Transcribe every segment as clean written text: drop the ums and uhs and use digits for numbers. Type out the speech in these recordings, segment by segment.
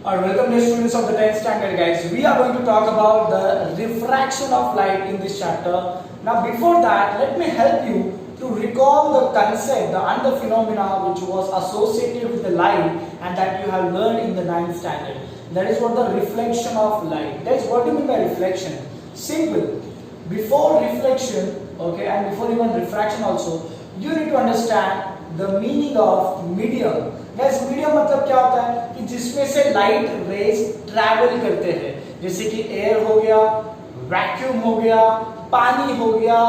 Alright, welcome dear students of the 10th standard guys. We are going to talk about the refraction of light in this chapter. Now before that, let me help you to recall the concept and the phenomena which was associated with the light and that you have learned in the 9th standard. That is what the reflection of light. That is what do you mean by reflection? Simple. Before reflection, okay, and before even refraction also, you need to understand the meaning of medium. Gas medium मतलब क्या होता है कि जिसमें से light rays travel करते हैं, जैसे कि एयर हो गया, वैक्यूम हो गया, पानी हो गया,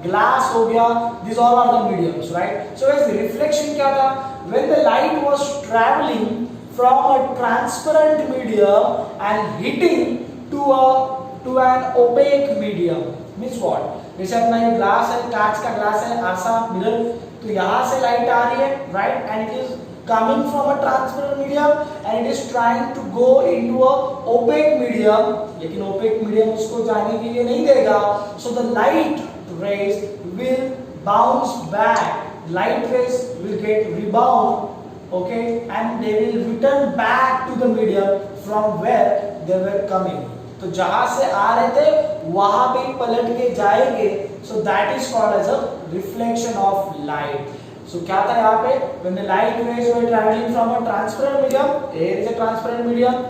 ग्लास हो गया. These all are the mediums, right? So guys, reflection क्या था? When the light was traveling from a transparent medium and hitting to an opaque medium, means what? जैसे अपना ये ग्लास है, कांच का ग्लास है, आसा मिरर, तो यहाँ से लाइट आ रही है, right? And it is coming from a transparent medium and it is trying to go into a opaque medium, लेकिन opaque medium उसको जाने के लिए नहीं देगा. So the light rays will bounce back. Light rays will get rebound, okay, and they will return back to the medium from where they were coming. तो जहां से आ रहे थे वहां पे पलट के जाएंगे. So that is called as a reflection of light. So क्या था यहाँ पे? When the light rays were traveling from a transparent medium, air is a transparent medium.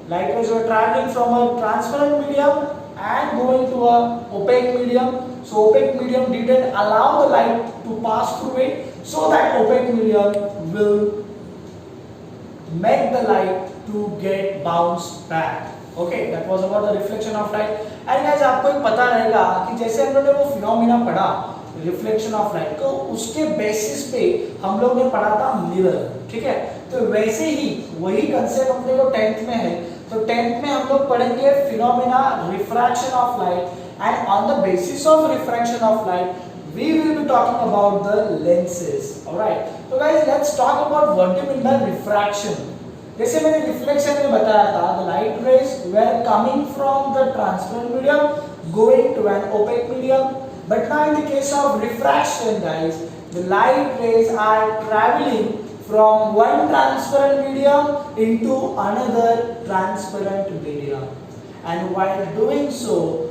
Light rays were traveling from a transparent medium and going to a opaque medium. So opaque medium didn't allow the light to pass through it. So that opaque medium will make the light to get bounced back. Okay, that was about the reflection of light. And guys, आपको एक पता रहेगा कि जैसे हम लोगों ने वो फिनोमिना पढ़ा रिफ्लेक्शन ऑफ लाइट को, उसके बेसिस पे हम लोग ने पढ़ा था मिरर, ठीक है? तो वैसे ही वही कंसेप्ट अपने को 10th में है. तो 10th में हम लोग पढ़ेंगे phenomena refraction of light and on the basis of refraction of light we will be talking about the lenses. Alright, so guys, let's talk about what do you mean by refraction. जैसे मैंने reflection में बताया था, the light rays were coming from the transparent medium going to an opaque medium. But now in the case of refraction, guys, the light rays are traveling from one transparent medium into another transparent medium. And while doing so,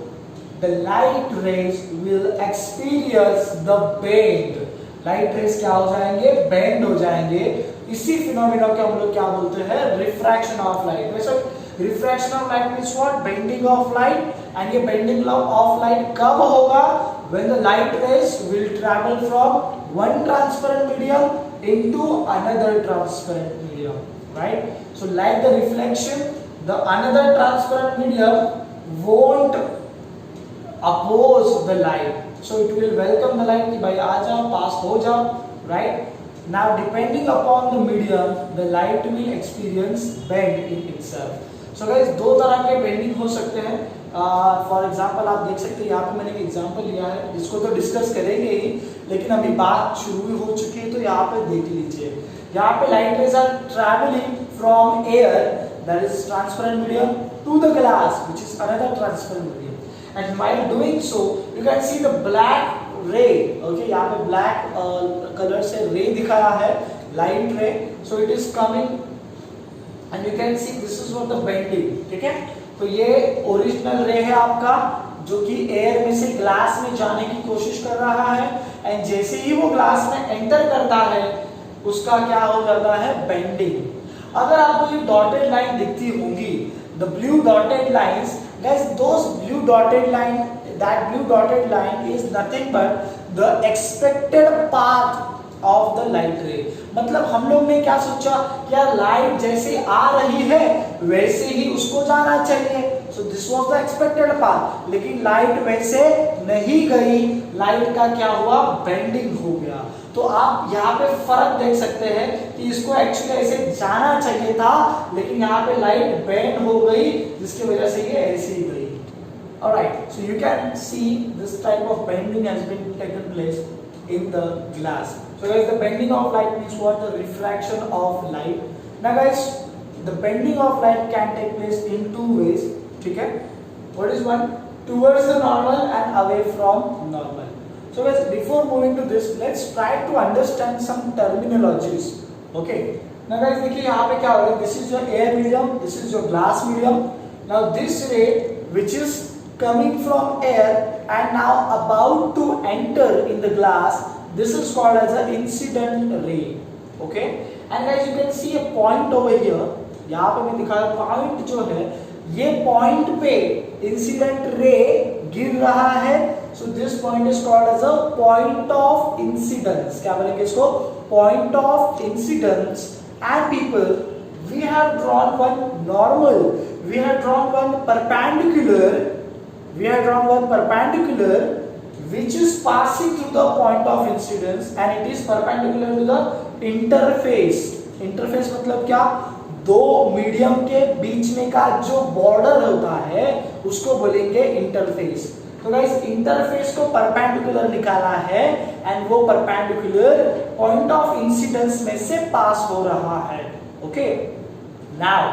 the light rays will experience the bend. Light rays क्या हो जाएंगे? Bend हो जाएंगे. इसी phenomena को हम लोग क्या बोलते हैं? Refraction of light. वैसे refraction of light means what? Bending of light. And ये बेंडिंग ऑफ लाइट कब होगा? When the light rays will travel from one transparent medium into another transparent medium, right? So like the reflection, the another transparent medium won't oppose the light. So it will welcome the light कि भाई आ जाओ, पास हो जाओ, right? Now depending upon the medium, the light will experience bend in itself. So guys, दो तरह के bending हो सकते हैं. फॉर एग्जाम्पल आप देख सकते हैं, यहाँ पे मैंने एक एग्जाम्पल लिया है, जिसको तो डिस्कस करेंगे ही, लेकिन अभी बात शुरू हो चुकी है, तो यहाँ पे देख लीजिए. यहाँ पे light rays are travelling from air, that is transparent medium, to the glass which is another transparent medium. And while doing so you can see the black ray. Okay, यहाँ पे ब्लैक कलर से रे दिखाया है, light रे. So it is coming and you can see this is what the bending. ठीक है, तो ये ओरिजिनल रे है आपका, जो कि एयर में से ग्लास में जाने की कोशिश कर रहा है. एंड जैसे ही वो ग्लास में एंटर करता है, उसका क्या हो जाता है? बेंडिंग. अगर आपको ये डॉटेड लाइन दिखती होंगी, the blue dotted lines, guys those blue dotted line, that blue dotted line is nothing but the expected path of the light रे. मतलब हम लोग ने क्या सोचा कि यार लाइट जैसे आ रही है वैसे ही उसको जाना चाहिए. So this was the expected path. लेकिन लाइट वैसे नहीं गई, लाइट का क्या हुआ? बेंडिंग हो गया. तो आप यहाँ पे फर्क देख सकते हैं कि इसको एक्चुअली ऐसे जाना चाहिए था, लेकिन यहाँ पे लाइट बेंड हो गई, जिसकी वजह से ये ऐसे ही गई. Alright, so you can see this type of bending has been taken place in the glass. So guys, the bending of light means what? The refraction of light. Now guys, the bending of light can take place in two ways. ठीक है? What is one? Towards the normal and away from normal. So guys, before moving to this, let's try to understand some terminologies. Okay? Now guys देखिए यहाँ पे क्या हो रहा है, this is your air medium, this is your glass medium. Now this ray which is coming from air and now about to enter in the glass, this is called as an incident ray. Okay, and guys you can see a point over here. यहाँ पे मैं दिखाया point जो है, ये point पे incident ray गिर रहा है. So this point is called as a point of incidence. क्या बोलेंगे इसको? Point of incidence. And people, we have drawn one normal, we have drawn one perpendicular, we have drawn one perpendicular which is passing through the point of incidence and it is perpendicular to the interface. Interface मतलब क्या? दो medium के बीच में का जो border होता है उसको बोलेंगे इंटरफेस. तो गाइस इंटरफेस को परपेंडिकुलर निकाला है एंड वो परपेंडिकुलर पॉइंट ऑफ इंसिडेंस में से पास हो रहा है. ओके, नाउ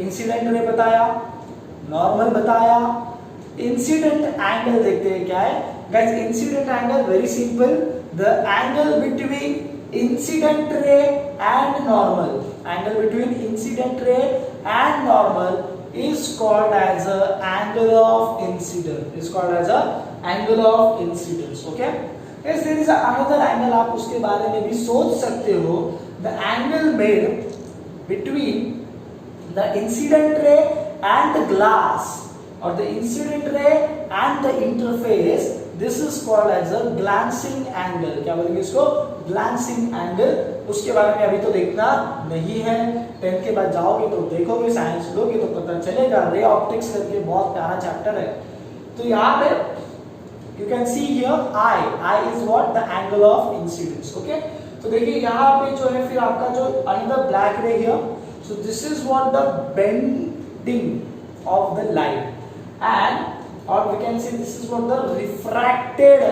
इंसिडेंट रे बताया, नॉर्मल बताया, इंसिडेंट एंगल देखते हैं क्या है. Guys incident angle very simple, the angle between incident ray and normal, angle between incident ray and normal is called as a angle of incidence, is called as a angle of incidence. Okay, yes, there is another angle, आप उसके बारे में भी सोच सकते हो. the angle made between the incident ray and the glass or the incident ray and the interface, this is called as a glancing angle. क्या बोलेंगे इसको? glancing angle. उसके बारे में अभी तो देखना नहीं है, 10th के बाद जाओगे तो देखोगे, साइंस लोगे तो पता चलेगा. रे ऑप्टिक्स करके बहुत प्यारा चैप्टर है. तो यहाँ पे you can see here I is what? the angle of incidence. Okay, तो देखिए यहाँ पे जो है फिर आपका जो another black ray here, so this is what the bending of the light, and or we can say this is what the refracted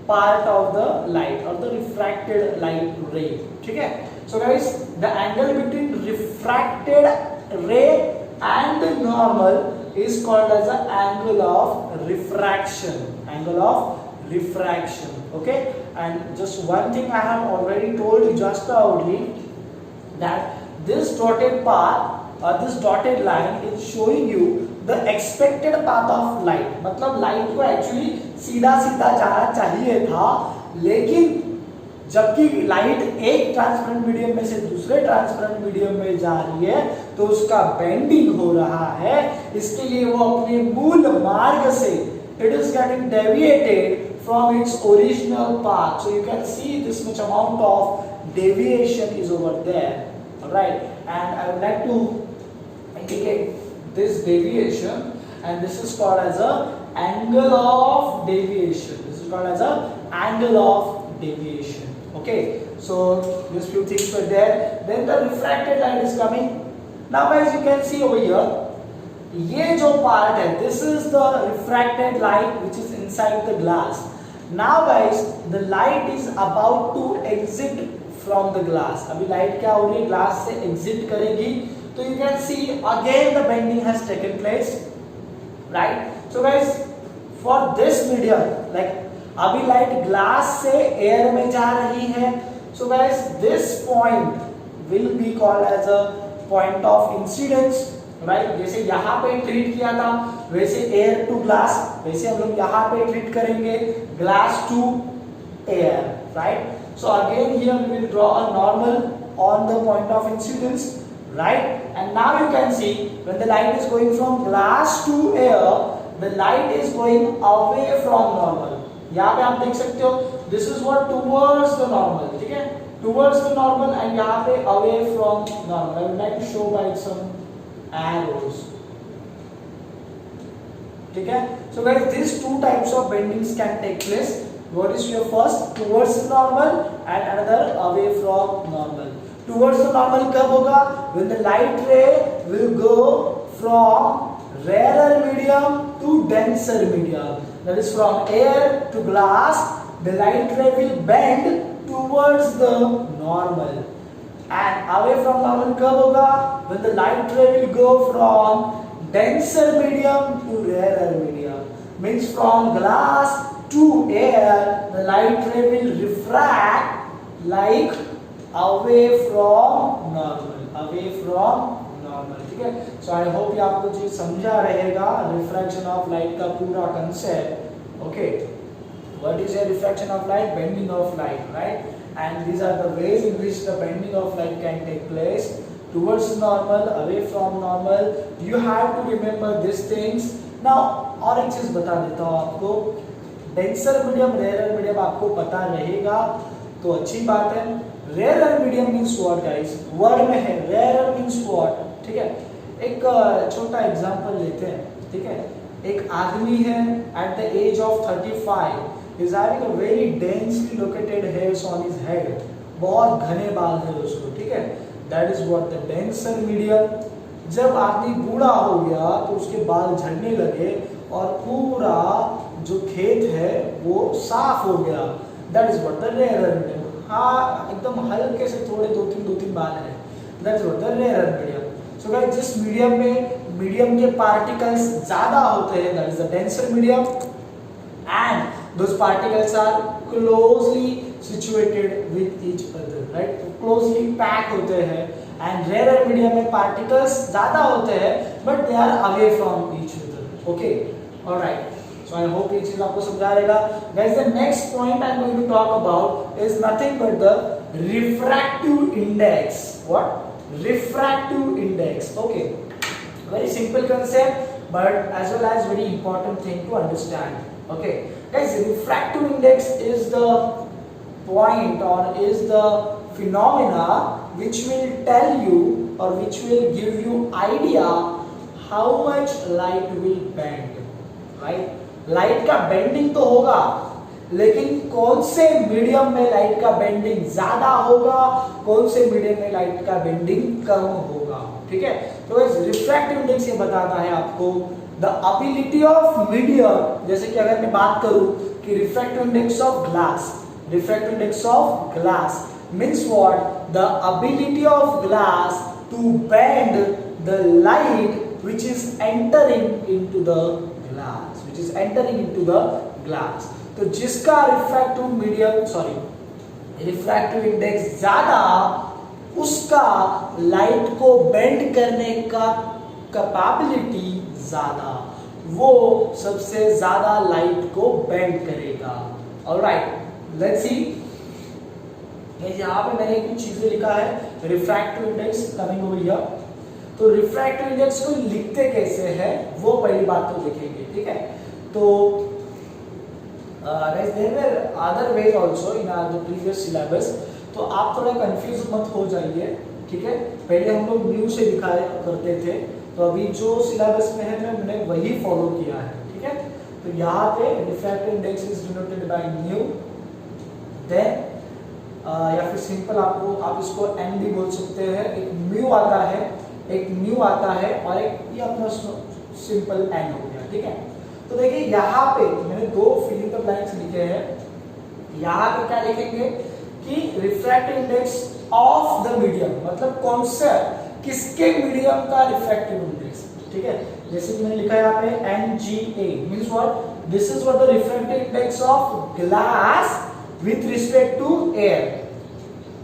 part of the light or the refracted light ray. ठीक है, so guys the angle between refracted ray and the normal is called as the angle of refraction, angle of refraction. Okay, and just one thing I have already told you just only, that this dotted part or this dotted line is showing you the expected path of light. मतलब light को actually सीधा सीधा जाना चाहिए था, लेकिन जबकि light एक ट्रांसपेरेंट मीडियम में से दूसरे ट्रांसपेरेंट मीडियम में जा रही है तो उसका बेंडिंग हो रहा है. इसके लिए वो अपने मूल मार्ग से, it is getting deviated from its original path. So you can see this much amount of deviation is over there. Alright, and I would like to indicate this deviation, and this is called as a angle of deviation. This is called as a angle of deviation. Okay, so these few things were there. Then the refracted light is coming. Now guys you can see over here, ये जो part है, this is the refracted light which is inside the glass. Now guys the light is about to exit from the glass. अभी light क्या हो रही है? glass से exit करेगी. So you can see again the bending has taken place, right? So guys for this medium, like अभी light glass से air में जा रही है, so guys this point will be called as a point of incidence, right? जैसे यहाँ पे treat किया था वैसे air to glass, वैसे हम लोग यहाँ पे ट्रीट करेंगे glass to air, right? So again here we will draw a normal on the point of incidence, right? And now you can see when the light is going from glass to air, the light is going away from normal. यहाँ पे आप देख सकते हो, this is what towards the normal. ठीक है, towards the normal, and यहाँ पे away from normal. I would like to show by some arrows. ठीक है, so guys these two types of bendings can take place. What is your first? Towards the normal, and another away from normal. Towards the normal कब होगा? When the light ray will go from rarer medium to denser medium. That is from air to glass. The light ray will bend towards the normal. And away from normal कब होगा? When the light ray will go from denser medium to rarer medium. Means from glass to air, the light ray will refract like away from normal, ठीक है। सो I hope ये आपको चीज समझा रहेगा refraction of light का पूरा concept. Okay, what is a refraction of light? Bending of light, right? And these are the ways in which the bending of light can take place towards normal, away from normal. You have to remember these things. Now और एक चीज बता देता हूँ आपको, denser medium, rare medium आपको पता रहेगा तो अच्छी बात है। Rare medium means what guys? Word में है रेयर मीन्स व्हाट, ठीक है। एक छोटा एग्जांपल लेते हैं, ठीक है। एक आदमी है at the age of 35 is having a very densely located hairs on his head, बहुत घने बाल है उसको, ठीक है। That is what the denser medium। जब आदमी बूढ़ा हो गया तो उसके बाल झड़ने लगे और पूरा जो खेत है वो साफ हो गया। That is what the rarer medium। हाँ, एकदम हल्के से थोड़े दो तीन बाल है। That is what the rarer medium। So guys, जिस मीडियम में मीडियम के पार्टिकल्स ज्यादा होते हैं, that is the denser medium, and those particles are closely situated with each other, right? closely packed होते हैं। and rarer medium में particles ज़्यादा होते हैं but they are away from each other। okay, all right, so I hope ये चीज़ आपको समझा रहेगा। guys, the next point I'm going to talk about is nothing but the refractive index। what? refractive index। okay, very simple concept but as well as very important thing to understand। okay guys, refractive index is the point or is the phenomena which will tell you or which will give you idea how much light will bend, right? Light का bending तो होगा लेकिन कौन से medium में light का bending ज्यादा होगा, कौन से मीडियम में लाइट का बेंडिंग कम होगा, ठीक है। तो इस रिफ्रैक्टिव इंडेक्स ये बताता है आपको द अबिलिटी ऑफ मीडियम। जैसे कि अगर मैं बात करूं कि refractive index of glass, refractive index of glass means what? The ability of glass to bend the light which is entering into the glass, which is entering into the glass. तो जिसका refractive medium refractive index ज्यादा, उसका light को bend करने का capability ज्यादा, वो सबसे ज्यादा लाइट को बेंड करेगा। Alright, let's see. यहाँ पे मैंने कुछ चीजें लिखा है refractive index coming over here. तो रिफ्रैक्टिव इंडेक्स को लिखते कैसे हैं वो पहली बात तो देखेंगे, ठीक है। तो there were other ways also in our previous syllabus, तो आप थोड़ा कंफ्यूज मत हो जाइए, ठीक है। पहले हम लोग न्यू से दिखाया करते थे, तो अभी जो सिलेबस में है मैंने वही फॉलो किया है, ठीक है। तो यहाँ पे refractive index is denoted by mu, then या फिर सिंपल आप इसको एन भी बोल सकते हैं। एक म्यू आता है, एक न्यू आता है और एक ये अपना सिंपल एन हो गया, ठीक है। तो देखिए यहाँ पे मैंने दो फिलिंग द ब्लैंक्स लिखे हैं। यहाँ पे क्या लिखेंगे कि refractive index of the medium, मतलब कौन सा, किसके मीडियम का रिफ्रैक्टिव इंडेक्स, ठीक है। जैसे कि मैंने लिखा है यहाँ पे NGA means what? This is what the refractive index of glass with respect to air.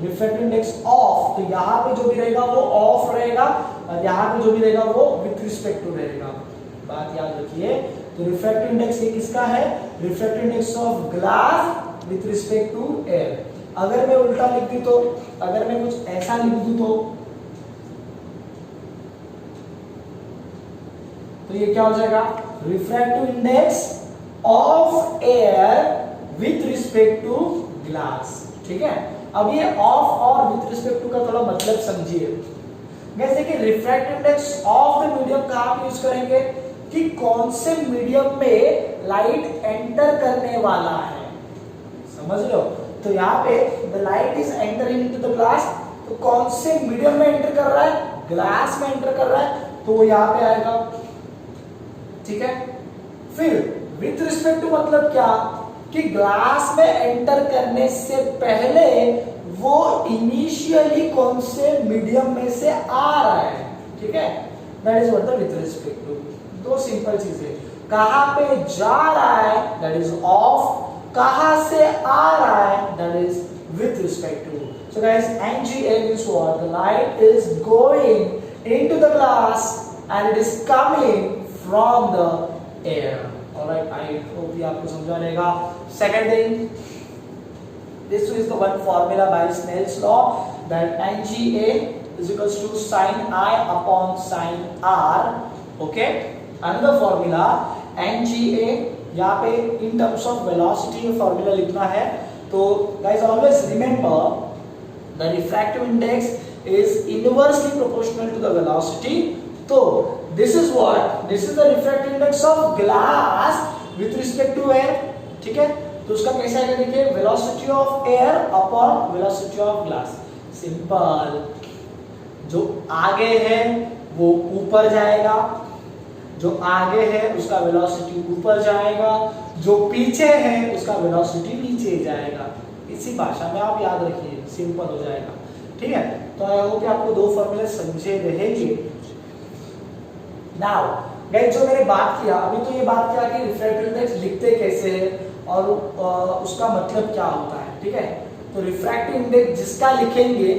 Refractive index of, तो यहाँ पे जो भी रहेगा वो ऑफ रहेगा और यहाँ पे जो भी रहेगा वो विथ रिस्पेक्ट टू रहेगा। बात याद रखिए। तो रिफ्रैक्टिव इंडेक्स ये किसका है? Refractive index of glass with respect to air. अगर मैं उल्टा लिख दूं तो, अगर मैं कुछ ऐसा लिख दूं तो ये क्या हो जाएगा? Refractive index of air with respect to glass, ठीक है। अब ये ऑफ और विथ रिस्पेक्ट टू का थोड़ा मतलब समझिए। जैसे कि refractive index of the medium कहाँ पे यूज करेंगे कि कौन से मीडियम में लाइट एंटर करने वाला है, समझ लो। तो यहाँ पे the light is entering into the glass, तो कौन से मीडियम में एंटर कर रहा है? ग्लास में एंटर कर रहा है, तो वो यहाँ पे आएगा, ठीक है। फिर विथ रिस्पेक्ट टू मतलब क्या कि ग्लास में एंटर करने से पहले वो इनिशियली कौन से मीडियम में से आ रहा है, ठीक है। That is what the with respect to. दो सिंपल चीजें, कहां पे जा रहा है दैट इज ऑफ, कहां से आ रहा है that is with respect to. So guys, NGA means what? The light is going into the glass and it is coming from the air. Alright, I hope ये आपको समझा रहेगा. Second thing, this is the one formula by Snell's law that NGA is equals to sin I upon sin R. Okay, another formula NGA, यहाँ पे in terms of velocity ये formula लिखना है. तो guys always remember the refractive index is inversely proportional to the velocity. So this is what? This is the refractive index of glass with respect to air. ठीक है, तो उसका कैसे आएगा देखिए, velocity of air upon velocity of glass. Simple, जो आगे है वो ऊपर जाएगा, जो आगे है उसका वेलोसिटी ऊपर जाएगा, जो पीछे है उसका वेलोसिटी नीचे जाएगा. इसी भाषा में आप याद रखिए, सिंपल हो जाएगा. ठीक है, तो आई होप आपको दो फॉर्मूले समझे रहेंगे. नाउ गाइस, जो मैंने बात किया अभी, तो ये बात किया कि रिफ्रैक्टिव इंडेक्स लिखते कैसे हैं और उसका मतलब क्या होता है. ठीक है, तो रिफ्रैक्टिव इंडेक्स जिसका लिखेंगे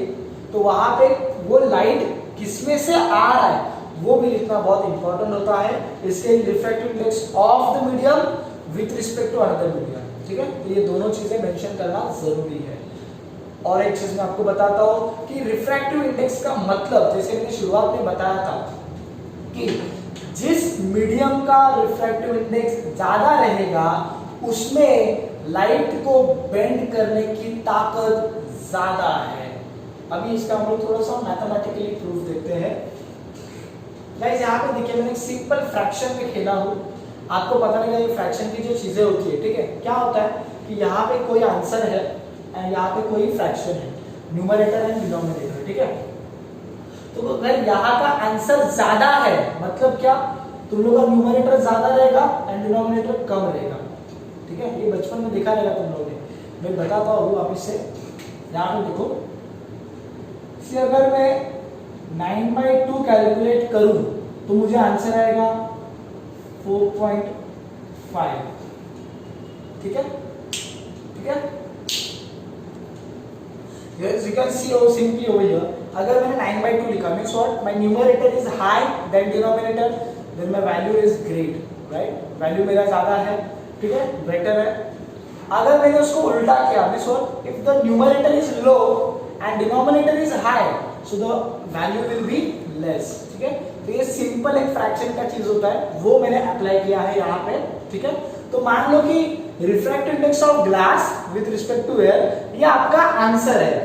तो वहां पे वो लाइट किसमें से आ रहा है वो भी लिखना बहुत इंपॉर्टेंट होता है. इसके refractive index of the medium with respect to another medium. ठीक है, तो ये दोनों चीजें मेंशन करना जरूरी है. और एक चीज मैं आपको बताता हूं कि रिफ्रैक्टिव इंडेक्स का मतलब, जैसे मैंने शुरुआत में बताया था कि जिस मीडियम का रिफ्रैक्टिव इंडेक्स ज्यादा रहेगा उसमें लाइट को बेंड करने की ताकत ज्यादा है. अभी इसका हम लोग थोड़ा सा मैथमेटिकली प्रूफ देखते हैं. गाइस, यहाँ पे देखिए मैंने एक सिंपल फ्रैक्शन में खेला हूँ. आपको पता नहीं ये फ्रैक्शन की जो चीजें होती है. ठीक है, क्या होता है कि यहाँ पे कोई आंसर है एंड यहाँ पे कोई फ्रैक्शन है, न्यूमरेटर एंड डिनोमिनेटर. ठीक है, तो अगर यहाँ का आंसर ज्यादा है मतलब क्या, तुम लोग का न्यूमरेटर ज्यादा रहेगा एंड डिनोमिनेटर कम रहेगा. ठीक है, ये बचपन में देखा रहेगा तुम लोगों ने. मैं बताता हूँ वापिस से. यहाँ पे देखो, अगर मैं 9/2 कैलकुलेट करूं तो मुझे आंसर आएगा 4.5. ठीक है, ठीक है. Yes, you can see how simply over here. अगर मैंने 9/2 लिखा means what? My numerator is high than denominator, then my value is great, right? Value मेरा ज्यादा है. ठीक है, बेटर है. अगर मैंने उसको उल्टा किया means what? If the numerator is low and denominator is high, so the value will be less. ठीक है, तो ये सिंपल एक फ्रैक्शन का चीज होता है, वो मैंने अप्लाई किया है यहाँ पे. ठीक है, तो मान लो कि refractive index of glass with respect to air ये आपका आंसर है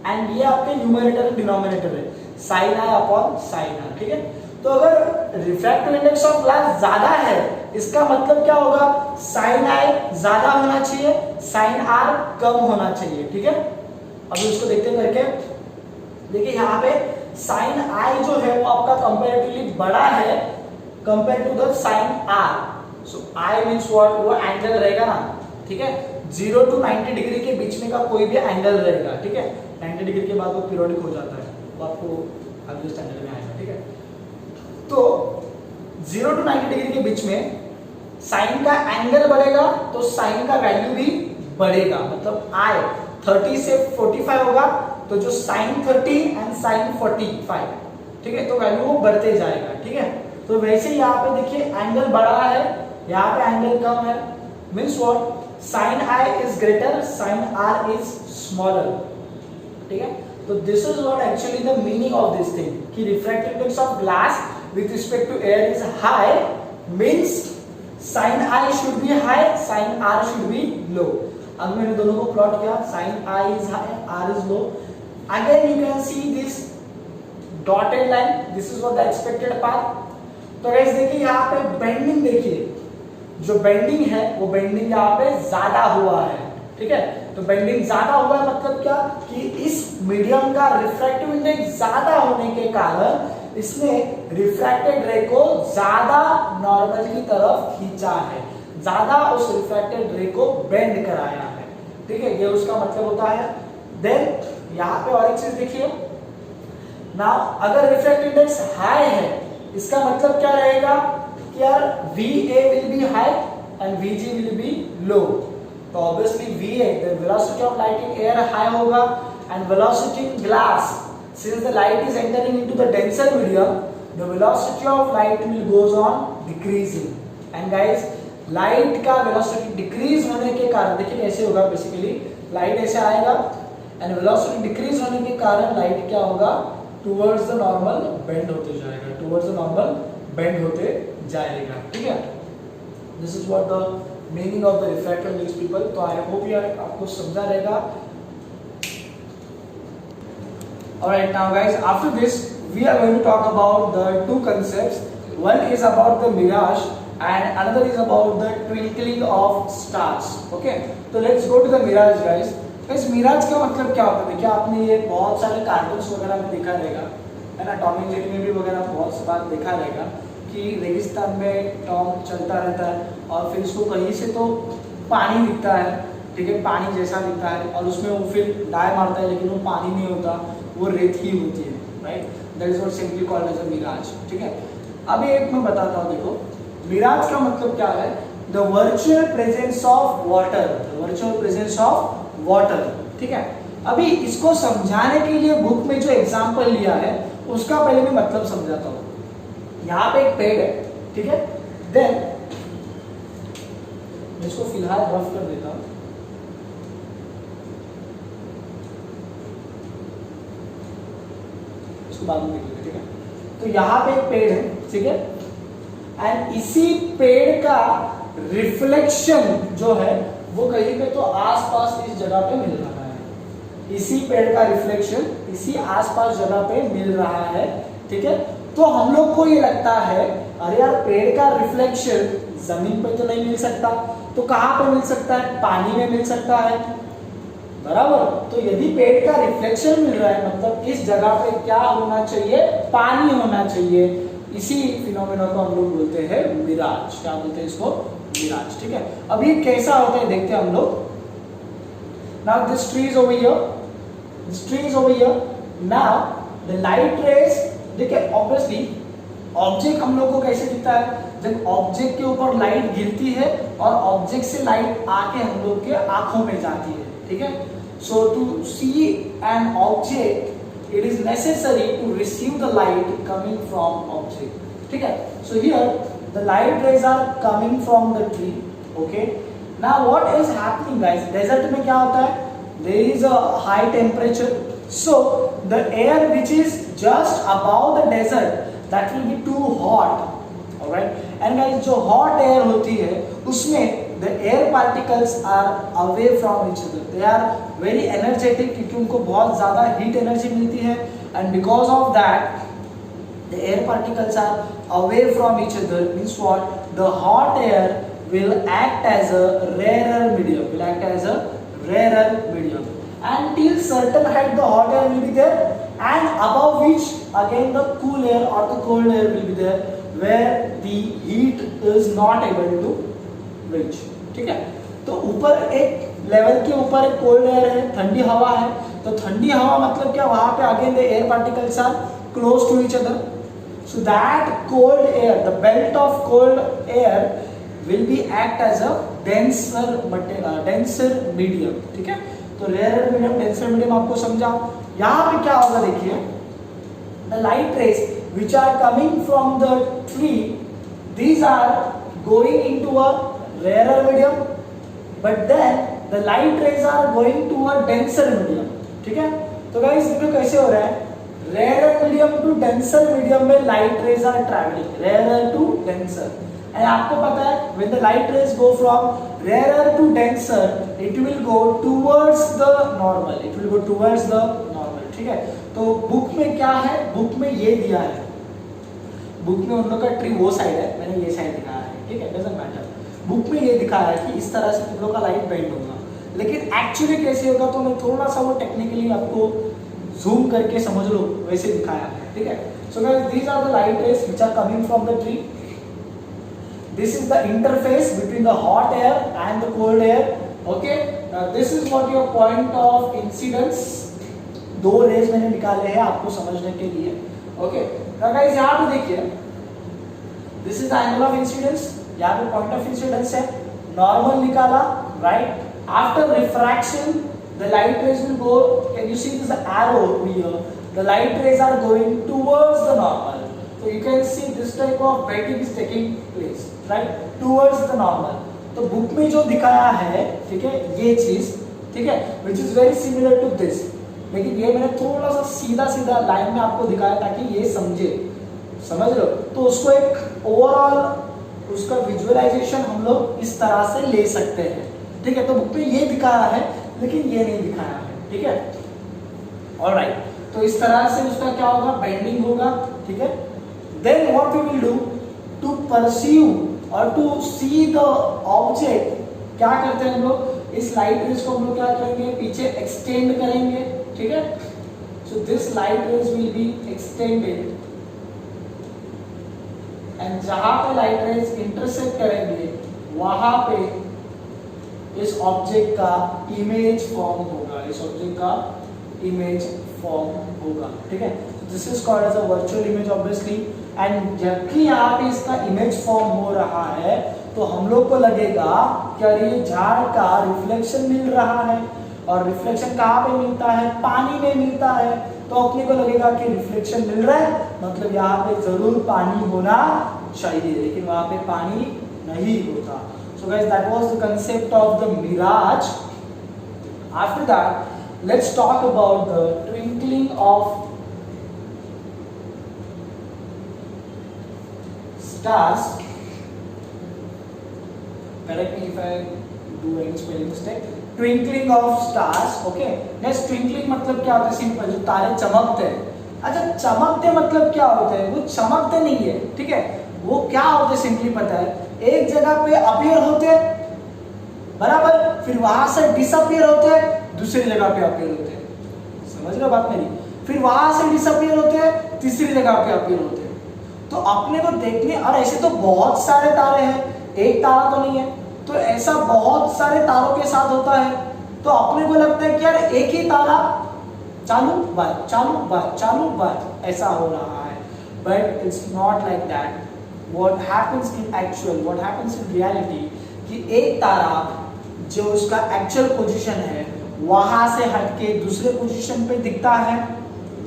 एंड ये आपके न्यूमरेटर एंड डिनोमिनेटर है, sin i upon sin r. ठीक है, तो अगर रिफ्रैक्टिव इंडेक्स ऑफ ग्लास ज्यादा है इसका मतलब क्या होगा, sin i ज्यादा होना चाहिए, sin r कम होना चाहिए. ठीक है, अभी उसको देखते हैं करके. देखिए यहाँ पे sin i जो है वो आपका कंपैरेटिवली बड़ा है compare to the sin r. So i means what, वो एंगल रहेगा ना. ठीक है, 0 to 90 डिग्री के बीच में का कोई भी एंगल रहेगा. ठीक है, 90 डिग्री के बाद वो पीरियोडिक हो जाता है, वो आपको अगले स्टैंडर्ड में आएगा. ठीक है, तो 0 to 90 डिग्री के बीच में साइन का एंगल बढ़ेगा तो साइन का वैल्यू भी बढ़ेगा. मतलब i 30 से 45 होगा तो जो sin 30 एंड sin 45. ठीक है, तो वैल्यू वो बढ़ते जाएगा. ठीक है, तो वैसे यहाँ पे देखिए एंगल बड़ा है, यहाँ पे एंगल कम है. Means what, sin i is greater, sin r is smaller. ठीक है, तो this is what actually the meaning of this thing कि refractive index of glass with respect to air is high, means sin i should be high, sin r should be low. अब मैंने दोनों को plot किया, sin i is high, r is low. Again you can see this dotted line, this is what the expected path. तो guys देखिए यहाँ पे bending, देखिए जो बेंडिंग है वो बेंडिंग यहाँ पे ज्यादा हुआ है. ठीक है, तो बेंडिंग ज्यादा हुआ है मतलब क्या कि इस मीडियम का रिफ्रैक्टिव इंडेक्स ज्यादा होने के कारण इसने रिफ्रैक्टेड रे को ज्यादा नॉर्मल की तरफ खींचा है, ज्यादा उस रिफ्रैक्टेड रे को बेंड कराया है. ठीक है, ये उसका मतलब होता है. देन यहाँ पे और एक चीज देखिए ना, अगर रिफ्रैक्टिव इंडेक्स हाई है इसका मतलब क्या रहेगा कि यार VA will be high and VG will be low. तो obviously VA, the velocity of light in air high होगा and velocity in glass. Since the light is entering into the denser medium, the velocity of light will goes on decreasing. And guys, light का velocity decrease होने के कारण देखिए कैसे होगा, basically light ऐसे आएगा एंड वेलोसिटी डिक्रीज होने के कारण लाइट क्या होगा, टुवर्ड्स द नॉर्मल बेंड होते जाएगा, टुवर्ड्स द नॉर्मल बेंड होते जाएगा, ठीक है। This is what the meaning of the refractor means people. तो आई होप यार आपको समझा रहेगा। Alright, now guys, after this we are going to talk about the two concepts. One is about the mirage and another is about the twinkling of stars. Okay, so let's go to the mirage guys. इस मिराज का मतलब क्या होता है? देखिए आपने ये बहुत सारे कार्टून्स वगैरह में देखा रहेगा, है ना, टॉम एंड जेरी में भी वगैरह बहुत बार देखा रहेगा कि रेगिस्तान में टॉम चलता रहता है और फिर उसको कहीं से तो पानी दिखता है, ठीक है, पानी जैसा दिखता है और उसमें वो फिर डाई मारता है लेकिन वो पानी नहीं होता, वो रेत ही होती है, right. That is what simply called as a mirage, ठीक है। अभी एक मैं बताता हूँ, देखो मिराज का मतलब क्या है, the virtual presence of water, the virtual presence of water, ठीक है। अभी इसको समझाने के लिए बुक में जो एग्जांपल लिया है उसका पहले मैं मतलब समझाता हूँ। यहाँ पे एक पेड़ है, ठीक है, देन इसको फिलहाल रफ कर देता हूँ। इसको बाद में देखेंगे, ठीक है। तो यहाँ पे एक पेड़ है, ठीक है, एंड इसी पेड़ का रिफ्लेक्शन जो है वो कहीं पे तो आसपास इस जगह पे मिल रहा है, इसी पेड़ का रिफ्लेक्शन इसी आसपास जगह पे मिल रहा है, ठीक है। तो हम लोग को ये लगता है अरे यार पेड़ का रिफ्लेक्शन जमीन पे तो नहीं मिल सकता, तो कहाँ पे मिल सकता है, पानी में मिल सकता है, बराबर। तो यदि पेड़ का रिफ्लेक्शन मिल रहा है मतलब इस जगह पे क्या होना चाहिए, पानी होना चाहिए। इसी फिनोमेना को हम लोग बोलते हैं मिराज। क्या बोलते हैं इसको, मिराज, ठीक है। अब ये कैसा होता है देखते हैं हम लोग। Now this tree is over here, this tree is over here, now the light raise, देखिए ऑब्वियसली ऑब्जेक्ट हम लोग को कैसे दिखता है, जब ऑब्जेक्ट के ऊपर लाइट गिरती है और ऑब्जेक्ट से लाइट आके हम लोग के आंखों में जाती है, ठीक है। So to see an object it is necessary to receive the light coming from object, ठीक है। So here the light rays are coming from the tree, okay। Now what is happening guys, desert में क्या होता है, there is a high temperature, so the air which is just above the desert that will be too hot, alright। And guys जो hot air होती है उसमें the air particles are away from each other, they are very energetic क्योंकि उनको बहुत ज़्यादा heat energy मिलती है, and because of that the air particles are away from each other, means what, the hot air will act as a rarer medium, will act as a rarer medium, and till certain height the hot air will be there, and above which again the cool air or the cold air will be there where the heat is not able to reach, ठीक है। तो ऊपर एक level के ऊपर एक cold air है, ठंडी हवा है, तो ठंडी हवा मतलब क्या, वहां पे again the air particles are close to each other, so that cold air, the belt of cold air will be act as a denser medium, ठीक है। तो रेयर मीडियम, डेंसर मीडियम आपको समझा। यहाँ पे क्या होगा देखिए, the light raise which are coming from the tree, these are going into a rarer medium, but then the light rays are going to a denser medium, ठीक है। तो गाइस देखो कैसे हो रहा है, rarer medium to denser medium में light rays are traveling, rarer to denser, and आपको पता है when the light rays go from rarer to denser it will go towards the normal, it will go towards the normal, ठीक है। तो book में क्या है, बुक में ये दिया है, बुक में उन लोग का ट्री वो साइड है, मैंने ये साइड दिखाया है, ठीक है, डजंट मैटर। बुक में ये दिखाया है कि इस तरह से तुम लोग का लाइट बेंड होगा, लेकिन एक्चुअली कैसे होगा तो मैं थोड़ा सा वो टेक्निकली आपको जूम करके समझ लो वैसे दिखाया है, ठीक है। So guys these are the light rays which are coming from the tree, this is the interface between the hot air and the cold air, okay. This is what your point of incidence, दो rays मैंने निकाले हैं आपको समझने के लिए, okay. Now guys यहाँ पे देखिए, this is the angle of incidence, यहाँ पे point of incidence है, normal निकाला, right? After refraction the light rays will go, can you see this arrow over here? The light rays are going towards the normal. So you can see this type of bending is taking place, right? Towards the normal. तो book में जो दिखाया है, ठीक है, ये चीज, ठीक है, which is very similar to this. लेकिन ये मैंने थोड़ा सा सीधा सीधा लाइन में आपको दिखाया ताकि ये समझे, समझ लो। तो उसको एक ओवरऑल उसका विजुअलाइजेशन हम लोग इस तरह से ले सकते हैं, ठीक है। तो बुक में ये दिखाया है लेकिन ये नहीं दिखाया है, ठीक है। ऑलराइट, तो इस तरह से उसका क्या होगा, बेंडिंग होगा, ठीक है। Then what we will do to perceive or to see the object, क्या करते हैं हम लोग, इस लाइट रेज को हम लोग क्या करेंगे, पीछे एक्सटेंड करेंगे, ठीक है। So this light rays will be extended and जहां पे लाइट रेज इंटरसेक्ट करेंगे वहां पे इस ऑब्जेक्ट का इमेज फॉर्म होगा, इस ऑब्जेक्ट का इमेज फॉर्म होगा, ठीक है। This is called as a virtual image obviously. And जबकि यहाँ पे इसका इमेज फॉर्म हो रहा है तो हम लोग को लगेगा कि अरे ये झाड़ का रिफ्लेक्शन मिल रहा है, और रिफ्लेक्शन कहाँ पे मिलता है, पानी में मिलता है। तो अपने को लगेगा कि रिफ्लेक्शन मिल रहा है, मतलब यहाँ पे जरूर पानी होना चाहिए, लेकिन वहाँ पे पानी नहीं होता। So guys, that was the concept of the mirage. After that, let's talk about the twinkling of stars. Correct me if I do any spelling mistake. Twinkling of stars, okay. Next, twinkling मतलब क्या होता है, simple, जो तारे चमकते हैं। अच्छा, चमकते मतलब क्या होता है, वो चमकते नहीं है, ठीक है, वो क्या होते हैं सिंपली पता है, एक जगह पे अपीयर होते हैं, बराबर, फिर वहां से डिसअपीयर होते हैं, दूसरी जगह पे अपीयर होते हैं, समझ रहे हो बात मेरी, फिर वहां से डिसअपीयर होते हैं, तीसरी जगह पे अपीयर होते हैं। तो अपने को देखने, और ऐसे तो बहुत सारे तारे हैं, एक तारा तो नहीं है, तो ऐसा बहुत सारे तारों के साथ होता है। तो अपने को लगता है कि यार एक ही तारा चालू बंद, चालू बंद, चालू बंद, ऐसा हो रहा है, but it's not like that. What happens in actual, what happens in reality, कि एक तारा जो उसका एक्चुअल पोजीशन है वहां से हटके दूसरे पोजीशन पे दिखता है,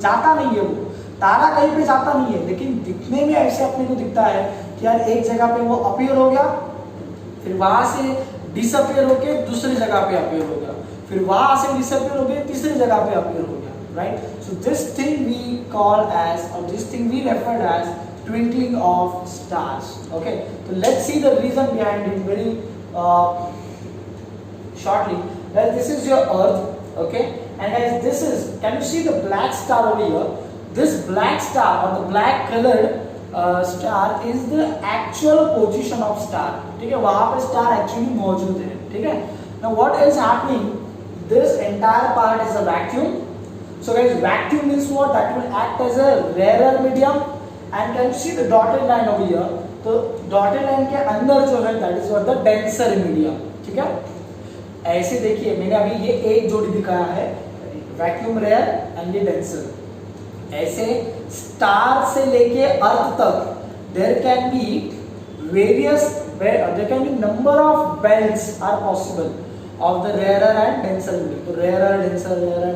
जाता नहीं है, वो तारा कहीं पे जाता नहीं है, लेकिन दिखने में ऐसे अपने को दिखता है कि यार एक जगह पे वो अपीयर हो गया, फिर वहां से डिसअपीयर होके दूसरी जगह पे अपीयर हो गया, फिर वहां से डिसअपीयर होके तीसरी जगह पे अपीयर हो गया, right. So this thing we call as, और this thing we referred as twinkling of stars, okay. So let's see the reason behind it very shortly. Well, this is your earth, okay, and as this is, can you see the black star over here? This black star or the black colored star is the actual position of star, ठीक है, वहां पे star actually मौजूद है, ठीक है। Now what is happening, this entire part is a vacuum. So guys, vacuum means what, that will act as a rarer medium. And can you see the dotted line over here? तो dotted line के अंदर जो है that is what the denser medium, ठीक है। ऐसे देखिए, मैंने अभी ये एक जोड़ी दिखाया है, वैक्यूम रेयर एंड ये डेंसर। ऐसे स्टार से लेके अर्थ तक there can be various, there can be number of belts are possible of the rarer and denser medium। तो rarer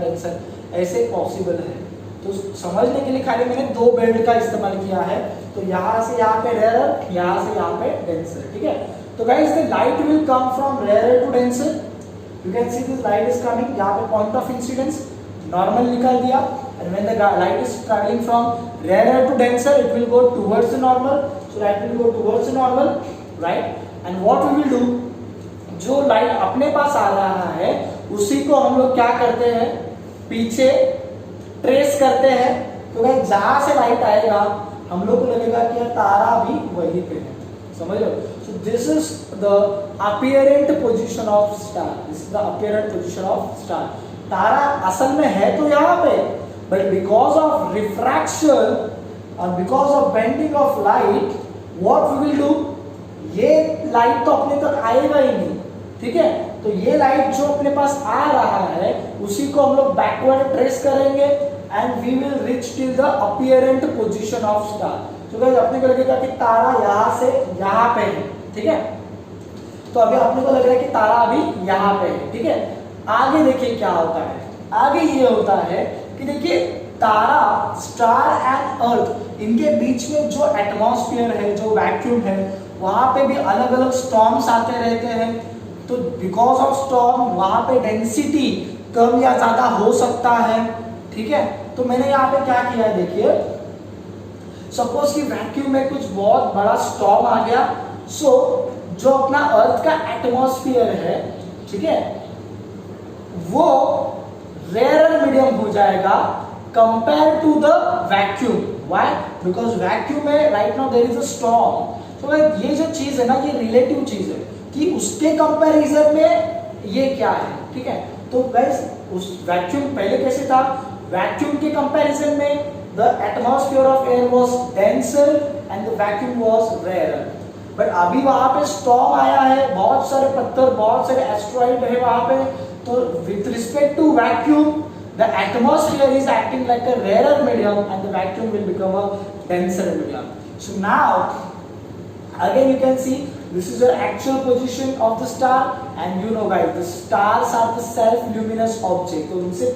denser ऐसे possible है। तो समझने के लिए खाली मैंने दो बेल्ट का इस्तेमाल किया है, तो यहाँ से यहाँ पे रेयर, यहाँ से यहाँ पे डेंसर, ठीक है। तो guys, the light will come from rare to denser, you can see this light is coming, यहाँ पे पॉइंट ऑफ इंसिडेंस नॉर्मल निकाल दिया, and when the light is travelling from rare to denser it will go towards the normal, so light will go towards the normal, right. And what we will do, जो light अपने पास आ रहा है उसी को हम लोग क्या करते हैं, पीछे ट्रेस करते हैं। तो भाई जहां से लाइट आएगा हम लोग को लगेगा कि यार तारा भी वहीं पे है, समझ लो। So this is the apparent position of star, this is the apparent position of star. तारा असल में है तो यहाँ पे, बट बिकॉज ऑफ रिफ्रैक्शन और because of bending of light what we will do, ये लाइट तो अपने तक आएगा ही नहीं, ठीक है। तो ये लाइट जो अपने पास आ रहा है उसी को हम लोग बैकवर्ड ट्रेस करेंगे and we will reach till the apparent position of star. तो गाइस, अपने को लगेगा कि तारा यहाँ से यहाँ पे है, ठीक है। तो अभी अपने को लग रहा है कि तारा अभी यहाँ पे है, ठीक है। आगे देखिए क्या होता है, आगे ये होता है कि देखिए तारा, स्टार एंड अर्थ, इनके बीच में जो एटमॉस्फेयर है, जो वैक्यूम है, वहां पे भी अलग अलग स्टॉर्म्स आते रहते हैं। तो बिकॉज ऑफ स्टॉर्म वहां पे डेंसिटी कम या ज्यादा हो सकता है, ठीक है। तो मैंने यहाँ पे क्या किया है देखिए, सपोज कि वैक्यूम में कुछ बहुत बड़ा स्टॉर्म आ गया, सो जो अपना अर्थ का एटमॉस्फेयर है, ठीक है, वो रेयर मीडियम हो जाएगा compare to the vacuum. Why? Because vacuum में right now there is a storm. तो ये जो चीज है ना, ये रिलेटिव चीज है कि उसके कंपैरिजन में ये क्या है, ठीक है। तो गाइस उस वैक्यूम पहले कैसे था, वैक्यूम के कंपैरिजन में the atmosphere of air was denser and the vacuum was rare. But अभी वहां पे स्टॉर्म आया है, बहुत सारे पत्थर, बहुत सारे एस्टेरॉइड है वहां पे, तो with respect to vacuum the atmosphere is acting like a rarer medium and the vacuum will become a denser medium. So now again you can see this is the actual position of the star, and you know guys the stars are the self luminous object, तो उनसे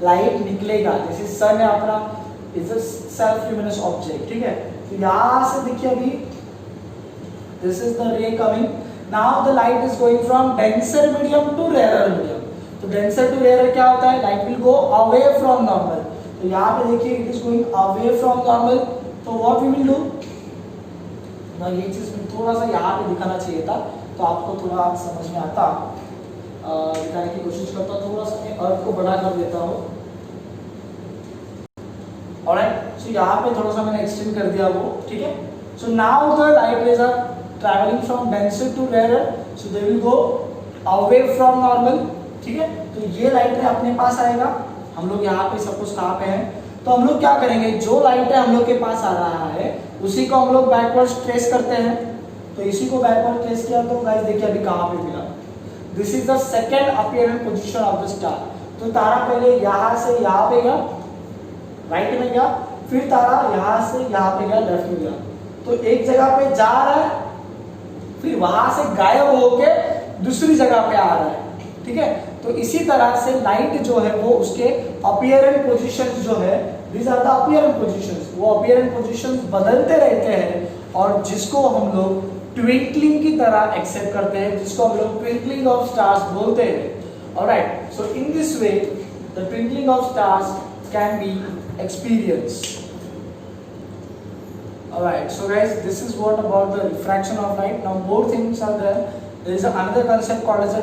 light निकलेगा, जैसे सन है अपना is a self luminous object, ठीक है। तो यहाँ से देखिए अभी this is the ray coming, now the light is going from denser medium to rarer medium। तो डेंसर टू रेयर क्या होता है, light will go away from normal. तो यहाँ पे देखिए it is going away from normal, तो what we will do ना, ये चीज में थोड़ा सा यहाँ पे दिखाना चाहिए था, तो आपको थोड़ा समझ में आता, दिखाने की कोशिश करता हूँ। थोड़ा सा मैं अर्थ को बड़ा कर देता हूँ, ऑलराइट। सो यहाँ पे थोड़ा सा मैंने एक्सटेंड कर दिया वो, ठीक है। So now the light rays are travelling from denser to rare, so they will go away from normal, ठीक है। तो ये लाइट रे अपने पास आएगा, हम लोग यहाँ पे सपोज कहाँ पे हैं, तो हम लोग क्या करेंगे, जो लाइट है हम लोग के पास आ रहा है उसी को हम लोग बैकवर्ड ट्रेस करते हैं। तो इसी को बैकवर्ड ट्रेस किया तो गाइस देखिए अभी कहाँ पे मिला, this is the second appearance position of the star. तो तारा पहले यहाँ से यहाँ पे गया, राइट में गया, फिर तारा यहाँ से यहाँ पे गया, लेफ्ट में गया। तो एक जगह पे जा रहा है, फिर वहां से गायब होके दूसरी जगह पे आ रहा है, ठीक है। तो इसी तरह से लाइट जो है वो उसके अपीयरेंस पोजीशंस जो है, these are the appearance positions, वो अपीयरेंस पोजीशंस बदलते रहते हैं, और जिसको हम लोग ट्विंकलिंग की तरह एक्सेप्ट करते हैं, जिसको हम लोग ट्विंकलिंग ऑफ स्टार्स बोलते हैं। Alright, so in this way the twinkling of stars can be experienced. Alright, so guys, this is what about the refraction of light. Now more things are there. There is another concept called as a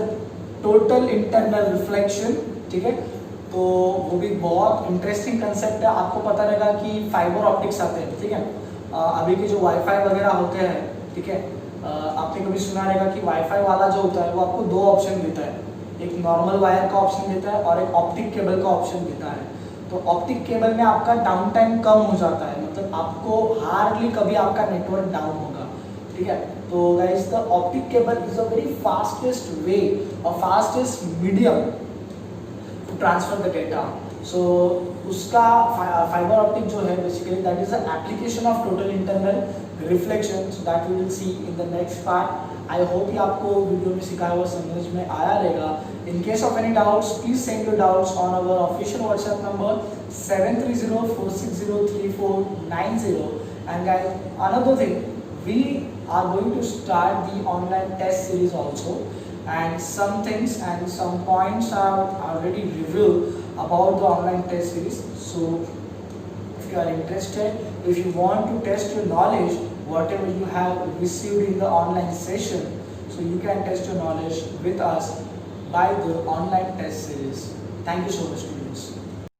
total internal reflection, ठीक है। तो वो भी बहुत interesting concept है। आपको पता रहेगा कि फाइबर ऑप्टिक्स आते हैं, ठीक है। अभी के जो वाईफाई वगैरह होते हैं, ठीक है, आपने कभी सुना रहेगा कि वाईफाई वाला जो होता है वो आपको दो ऑप्शन देता है, एक नॉर्मल वायर का ऑप्शन देता है और एक ऑप्टिक केबल का ऑप्शन देता है। तो ऑप्टिक केबल में आपका डाउन टाइम कम हो जाता है, मतलब आपको हार्डली कभी आपका नेटवर्क डाउन होगा, ठीक है। तो guys the optic cable is a very fastest way और fastest medium to transfer the data. So उसका फाइबर ऑप्टिक जो है basically that is the application of total internal reflection, so that we will see in the next part. I hope कि आपको video में सिखाया हुआ समझ में आया रहेगा। In case of any doubts, please send your doubts on our official WhatsApp number 730-460-3490. And guys, another thing, we are going to start the online test series also, and some things and some points are already revealed about the online test series. So if you are interested, if you want to test your knowledge, whatever you have received in the online session, so you can test your knowledge with us by the online test series. Thank you so much, students.